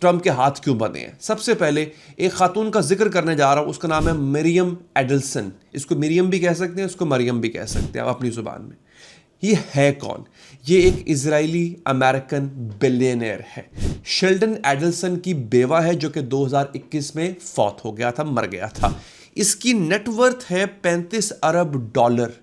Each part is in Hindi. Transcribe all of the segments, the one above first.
ट्रंप के हाथ क्यों बने हैं। सबसे पहले एक खातून का जिक्र करने जा रहा हूं, उसका नाम है मरियम एडल्सन। इसको मरियम भी कह सकते हैं, इसको मरियम भी कह सकते हैं आप अपनी जुबान में। ये है कौन? ये एक इजरायली अमेरिकन बिलियनियर है। शेल्डन एडल्सन की बेवा है, जो कि 2021 में फौत हो गया था, मर गया था। इसकी नेटवर्थ है $35 अरब।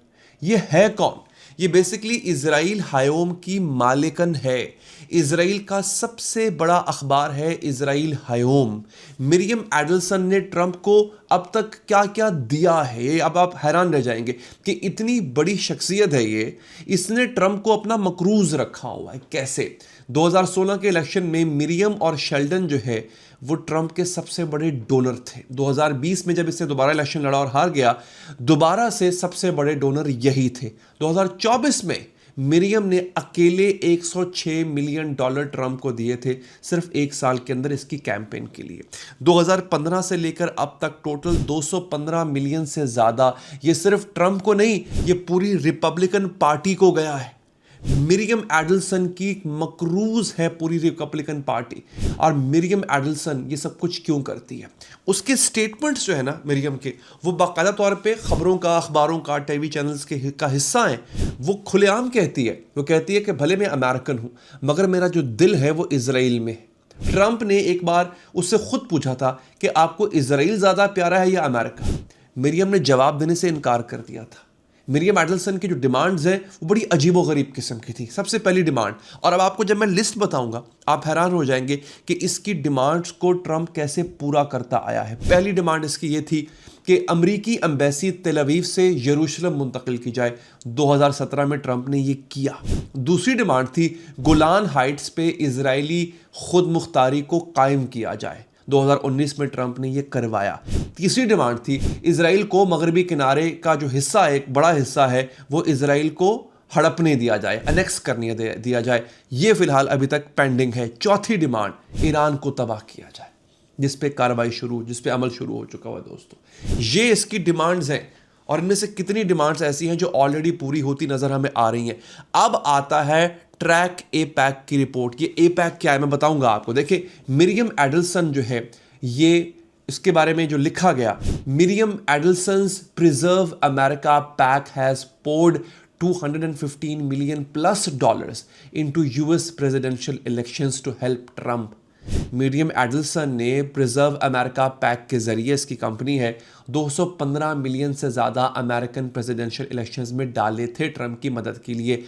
ये है कौन? ये बेसिकली इजराइल हायोम की मालिकन है। इजराइल का सबसे बड़ा अखबार है इजराइल हायोम। मिरियम एडल्सन ने ट्रंप को अब तक क्या क्या दिया है, अब आप हैरान रह जाएंगे कि इतनी बड़ी शख्सियत है ये। इसने ट्रंप को अपना मकरूज रखा हुआ है। कैसे? 2016 के इलेक्शन में मिरियम और शेल्डन जो है वो ट्रंप के सबसे बड़े डोनर थे। 2020 में जब इसने दोबारा इलेक्शन लड़ा और हार गया, दोबारा से सबसे बड़े डोनर यही थे। 2024 में मिरियम ने अकेले $106 मिलियन ट्रंप को दिए थे, सिर्फ एक साल के अंदर इसकी कैंपेन के लिए। 2015 से लेकर अब तक टोटल 215 मिलियन से ज्यादा ये सिर्फ ट्रंप को नहीं, ये पूरी रिपब्लिकन पार्टी को गया है। मिरियम एडल्सन की मकरूज है पूरी रिपब्लिकन पार्टी। और मिरियम एडल्सन ये सब कुछ क्यों करती है? उसके स्टेटमेंट्स जो है ना मिरियम के, वो बाकायदा तौर पे खबरों का, अखबारों का, टीवी चैनल्स का हिस्सा है। वो खुलेआम कहती है, वो कहती है कि भले मैं अमेरिकन हूं मगर मेरा जो दिल है वो इजराइल में है। ट्रंप ने एक बार उससे खुद पूछा था कि आपको इजराइल ज्यादा प्यारा है या अमेरिका? मिरियम ने जवाब देने से इनकार कर दिया था। मिरियम एडल्सन की जो डिमांड्स हैं वो बड़ी अजीबोगरीब किस्म की थी। सबसे पहली डिमांड, और अब आपको जब मैं लिस्ट बताऊंगा आप हैरान हो जाएंगे कि इसकी डिमांड्स को ट्रंप कैसे पूरा करता आया है। पहली डिमांड इसकी ये थी कि अमरीकी एम्बेसी तेल अवीव से यरूशलेम मुंतकिल की जाए। 2017 में ट्रंप ने ये किया। दूसरी डिमांड थी गोलान हाइट्स पे इजरायली खुद मुख्तारी को कायम किया जाए। 2019 में ट्रंप ने यह करवाया। तीसरी डिमांड थी इजराइल को मगरबी किनारे का जो हिस्सा है, एक बड़ा हिस्सा है, वो इजराइल को हड़पने दिया जाए, अनेक्स करने दिया जाए। ये फिलहाल अभी तक पेंडिंग है। चौथी डिमांड, ईरान को तबाह किया जाए, जिस पे कार्रवाई शुरू, जिस पे अमल शुरू हो चुका हुआ दोस्तों। ये इसकी डिमांड्स हैं और इनमें से कितनी डिमांड्स ऐसी हैं जो ऑलरेडी पूरी होती नजर हमें आ रही हैं। अब आता है ट्रैक एपैक की रिपोर्ट। ये एपैक क्या है मैं बताऊंगा आपको। देखिए, मिरियम एडल्सन जो है, ये इसके बारे में जो लिखा गया, Miriam Adelson's preserve America PAC has poured $215 million plus into US presidential elections to help Trump. Miriam Adelson ने प्रिजर्व अमेरिका पैक के जरिए, इसकी कंपनी है, 215 मिलियन से ज़्यादा अमेरिकन प्रेसिडेंशियल इलेक्शंस में डाले थे ट्रंप की मदद के लिए।